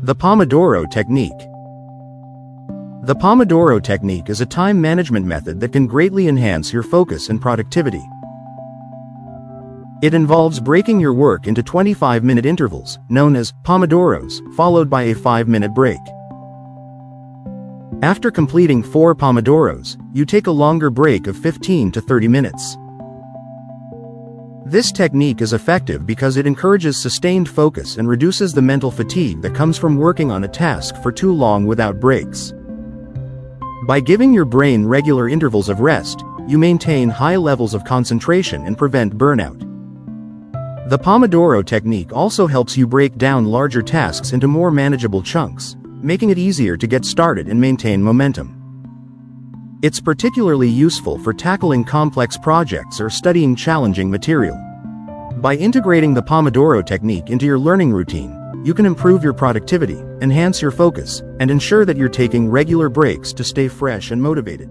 The Pomodoro Technique. The Pomodoro Technique is a time management method that can greatly enhance your focus and productivity. It involves breaking your work into 25-minute intervals, known as Pomodoros, followed by a 5-minute break. After completing 4 Pomodoros, you take a longer break of 15 to 30 minutes. This technique is effective because it encourages sustained focus and reduces the mental fatigue that comes from working on a task for too long without breaks. By giving your brain regular intervals of rest, you maintain high levels of concentration and prevent burnout. The Pomodoro Technique also helps you break down larger tasks into more manageable chunks, making it easier to get started and maintain momentum. It's particularly useful for tackling complex projects or studying challenging material. By integrating the Pomodoro Technique into your learning routine, you can improve your productivity, enhance your focus, and ensure that you're taking regular breaks to stay fresh and motivated.